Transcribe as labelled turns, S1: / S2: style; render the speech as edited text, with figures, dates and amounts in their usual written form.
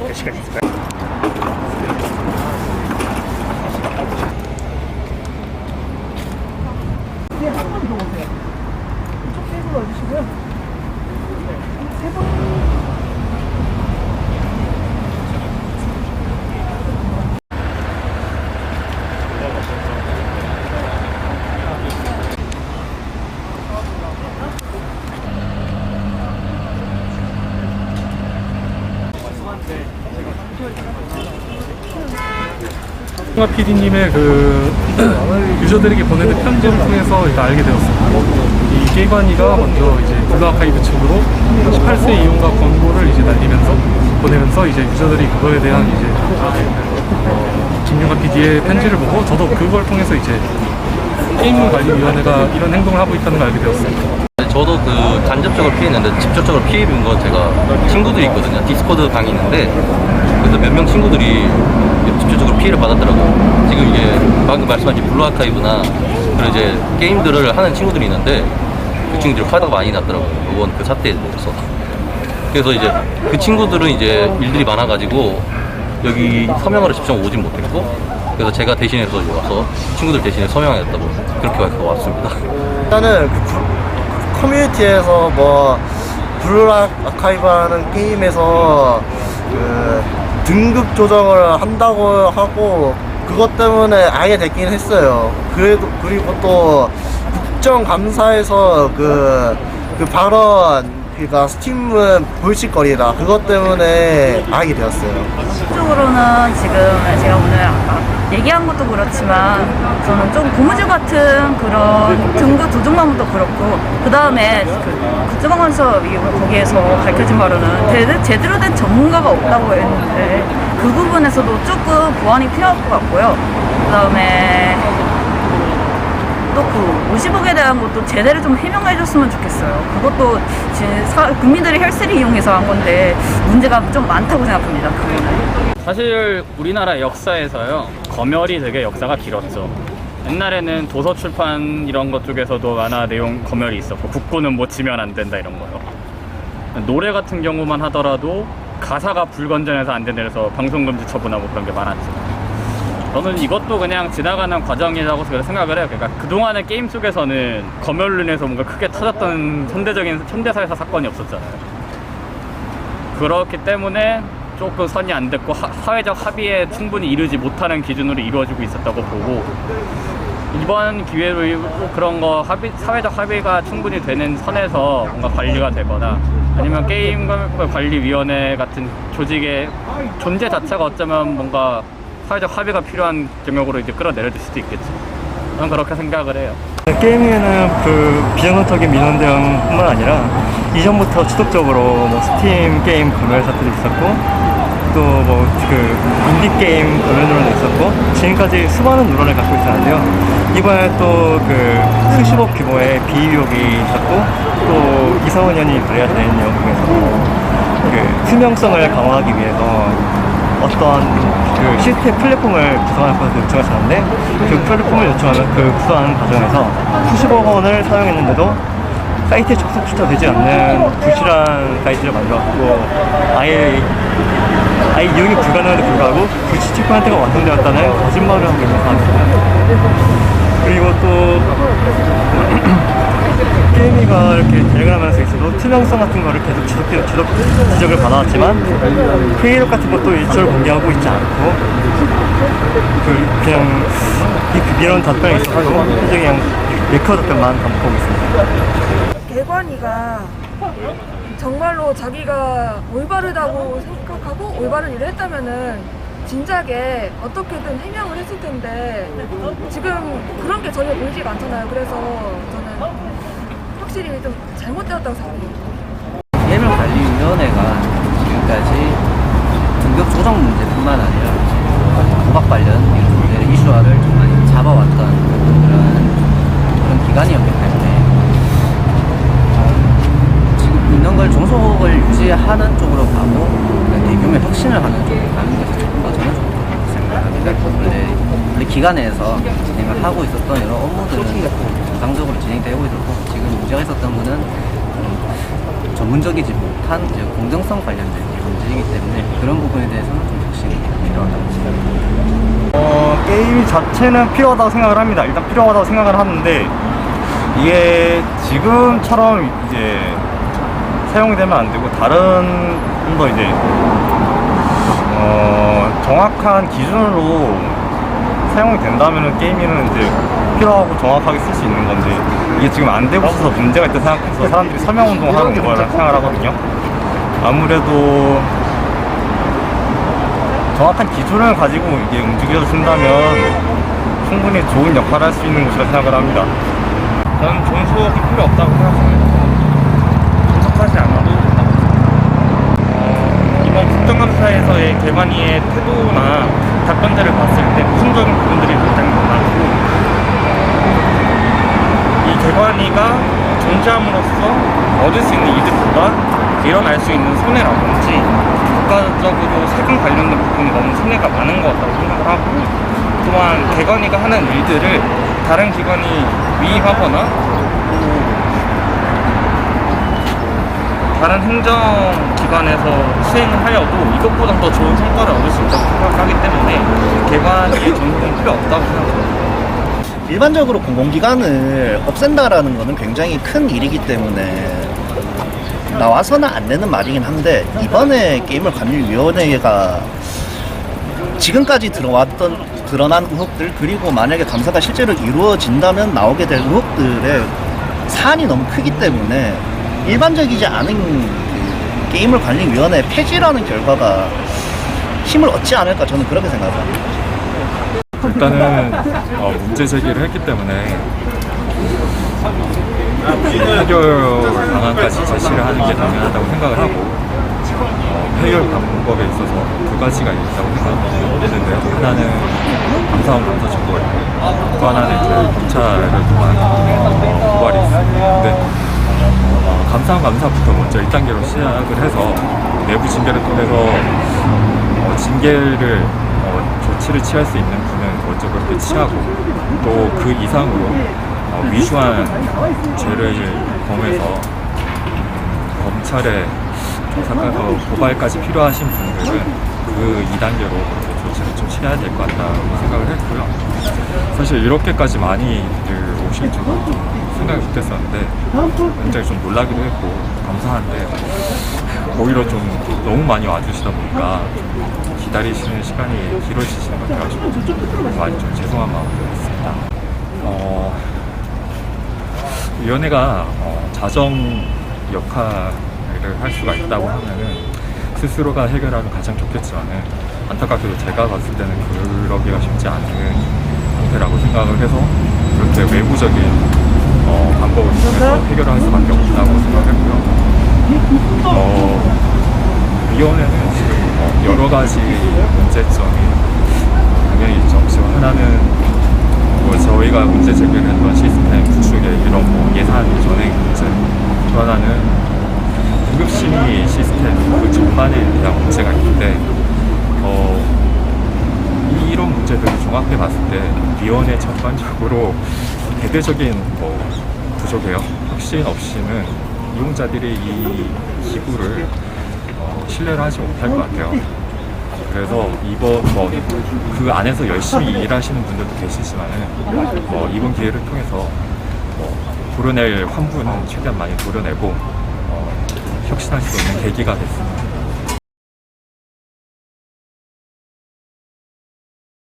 S1: 몇 시간 있을까요? 네, 한 번 더 오세요. 이쪽 테이블 와주시고요. 세 번.
S2: 홍아 PD님의 그 유저들에게 보내는 편지를 통해서 일단 알게 되었습니다. 이 게임하니가 먼저 이제 블루아카이브 측으로 18세 이용과 권고를 이제 날리면서 보내면서 이제 유저들이 그거에 대한 이제 김용아 PD의 편지를 보고 저도 그걸 통해서 이제 게임관리위원회가 이런 행동을 하고 있다는 걸 알게 되었습니다.
S3: 저도 그 간접적으로 피했는데 직접적으로 피해 입은 건 제가 친구들이 있거든요. 디스코드 방이 있는데 그래서 몇 명 친구들이 직접적으로 피해를 받았더라고요. 지금 이게 방금 말씀하신 블루아카이브나 그런 이제 게임들을 하는 친구들이 있는데 그 친구들이 화가 많이 났더라고요. 이번 그 사태에 대해서. 그래서 이제 그 친구들은 이제 일들이 많아가지고 여기 서명하러 직접 오진 못했고 그래서 제가 대신해서 와서 친구들 대신에 서명하였다고 그렇게 왔습니다.
S4: 일단은 그 커뮤니티에서 뭐 블루아카이브라는 게임에서 그 등급 조정을 한다고 하고 그것 때문에 아예 됐긴 했어요. 그리고 또 국정감사에서 그 발언 그러니까 스팀은 불식거리다 그것 때문에 알게 되었어요.
S5: 실질적으로는 지금 제가 오늘 아까 얘기한 것도 그렇지만 저는 좀 고무줄 같은 그런 등급 조정만도 그렇고 그 다음에 국정감사 거기에서 밝혀진 바로는 제대로 된 전문가가 없다고 했는데 그 부분에서도 조금 보완이 필요할 것 같고요. 그 다음에 또 그 50억에 대한 것도 제대로 좀 해명해 줬으면 좋겠어요. 그것도 국민들이 혈세를 이용해서 한 건데 문제가 좀 많다고 생각합니다. 그거는.
S6: 사실 우리나라 역사에서요 검열이 되게 역사가 길었죠. 옛날에는 도서 출판 이런 것 쪽에서도 만화 내용 검열이 있었고 국고는 뭐 지면 안 된다 이런 거요. 노래 같은 경우만 하더라도 가사가 불건전해서 안 된다 해서 방송금지 처분하고 그런 게 많았죠. 저는 이것도 그냥 지나가는 과정이라고 생각을 해요. 그러니까 그동안의 게임 속에서는 검열로 인해서 뭔가 크게 터졌던 현대사회사 사건이 없었잖아요. 그렇기 때문에 조금 선이 안 됐고 사회적 합의에 충분히 이르지 못하는 기준으로 이루어지고 있었다고 보고 이번 기회로 그런 거 사회적 합의가 충분히 되는 선에서 뭔가 관리가 되거나 아니면 게임관리위원회 같은 조직의 존재 자체가 어쩌면 뭔가 사회적 합의가 필요한 영역으로 이제 끌어내려질 수도 있겠죠. 저는 그렇게 생각을 해요.
S1: 게임에는 그 비정상적인 민원 대응뿐만 아니라 이전부터 지속적으로 뭐 스팀 게임 검열 사태도 있었고 또 뭐 그 인디 게임 검열 논란도 있었고 지금까지 수많은 논란을 갖고 있었는데요. 이번에 또 그 수십억 규모의 비의혹이 있었고 또 이상원 의원이 발의하신 내용 중에서도 그 투명성을 강화하기 위해서 어떤 그 시스템 플랫폼을 구성할 것을 요청하셨는데 그 플랫폼을 요청하면 그 구성하는 과정에서 수십억 원을 사용했는데도 사이트에 접속조차 되지 않는 부실한 사이트를 만들었고 아예 이용이 불가능한데 불구하고 97%가 완성되었다는 거짓말을 하고 있는 상황입니다. 그리고 또 게임이가 이렇게 텔레그램에서 있어도 투명성 같은 거를 계속 지적을 받아왔지만 회의록 같은 것도 일절 공개하고 있지 않고 그냥 이런 답변이 있어서 현재 그냥 레커 답변만 반복하고 있습니다.
S7: 개관이가 정말로 자기가 올바르다고 생각하고 올바른 일을 했다면은 진작에 어떻게든 해명을 했을 텐데 지금 그런 게 전혀 보이지가 않잖아요. 그래서 저는 확실히 좀 잘못되었다고 생각해요.
S8: 게임관리위원회가 지금까지 등급 조정 문제뿐만 아니라 도박 관련 이런 이슈화를 좀 많이 잡아왔던 그런 기관이었기 때문에 지금 있는 걸 종속을 유지하는 쪽으로 가고 대규모의 혁신을 하는 쪽으로 가는 것이 조금 더 저는 좋다고 생각합니다. 원래 기관에서 진행을 하고 있었던 이런 업무들은 정상적으로 진행되고 있었고, 지금 문제가 있었던 거는 전문적이지 못한 이제 공정성 관련된 문제이기 때문에 그런 부분에 대해서는 좀 혁신이 필요하다고 생각합니다.
S1: 게임 자체는 필요하다고 생각을 합니다. 일단 필요하다고 생각을 하는데 이게 지금처럼 이제 사용이 되면 안 되고 다른 좀 더 이제 정확한 기준으로 사용이 된다면은 게임에는 이제 필요하고 정확하게 쓸 수 있는 건데 이게 지금 안 되고 있어서 문제가 있다 생각해서 사람들이 서명운동을 하는 거라 생각을 하거든요. 아무래도 정확한 기준을 가지고 이게 움직여 준다면 충분히 좋은 역할을 할 수 있는 곳이라 생각을 합니다. 저는 좋은 수업이 필요 없다고 생각합니다. 분석하지 않아도 된다고 생각합니다. 이번 국정감사에서의 개관이의 태도나 답변들을 봤을 때 모순적인 부분들이 굉장히 많고 이 개관이가 존재함으로써 얻을 수 있는 이득보다 일어날 수 있는 손해라든지 국가적으로 세금 관련된 부분이 너무 손해가 많은 것 같다고 생각을 하고, 또한 개관이가 하는 일들을 다른 기관이 위임하거나 다른 행정기관에서 수행을 하여도 이것보다 더 좋은 성과를 얻을 수 있다고 생각하기 때문에 개관의 전공은 필요 없다고 생각합니다.
S4: 일반적으로 공공기관을 없앤다라는 것은 굉장히 큰 일이기 때문에 나와서는 안 되는 말이긴 한데, 이번에 게임을관리위원회가 지금까지 드러난 의혹들, 그리고 만약에 감사가 실제로 이루어진다면 나오게 될 의혹들의 사안이 너무 크기 때문에 일반적이지 않은 그 게임을관리위원회 폐지라는 결과가 힘을 얻지 않을까, 저는 그렇게 생각합니다.
S9: 일단은 문제 제기를 했기 때문에 해결 방안까지 제시를 하는 게 당연하다고 생각을 하고, 해결 방법에 있어서 두 가지가 있다고 생각했는데요. 하나는 감사원 감사 청구가 있고, 또 하나는 이제 검찰을 통한 고발이 있습니다. 근데 감사원 감사부터 먼저 1단계로 시작을 해서 내부 징계를 통해서 징계를 조치를 취할 수 있는 분은 먼저 그렇게 취하고, 또 그 이상으로 위조한 죄를 범해서 검찰에 조사가서 고발까지 필요하신 분들은 그 2단계로 조치를 좀 취해야 될 것 같다고 생각을 했고요. 사실 이렇게까지 많이들 오실 줄은 좀 생각을 못했었는데 굉장히 좀 놀라기도 했고 감사한데, 오히려 좀 너무 많이 와주시다 보니까 기다리시는 시간이 길어지시는 것 같아가지고 많이 좀 죄송한 마음이 들었습니다. 위원회가 자정 역할을 할 수가 있다고 하면은 스스로가 해결하면 가장 좋겠지만은, 안타깝게도 제가 봤을 때는 그러기가 쉽지 않은 상태라고 생각을 해서 그렇게 외부적인 방법을 통해서 해결할 수밖에 없다고 생각했고요. 위원회는 지금 여러 가지 문제점이 당연히 있죠. 지금 하나는 저희가 문제 제기를 했던 시스템 구축의 이런 예산 전행 문제, 또 하나는 등급심의 시스템 그 전반에 대한 문제가 있는데, 이런 문제들을 종합해 봤을 때 위원회 전반적으로 대대적인 구조개혁, 혁신 없이는 이용자들이 이 기구를 신뢰를 하지 못할 것 같아요. 그래서 이번 그 안에서 열심히 일하시는 분들도 계시지만은 이번 기회를 통해서 도려낼 환부는 최대한 많이 도려내고 혁신할 수 있는 계기가 됐습니다.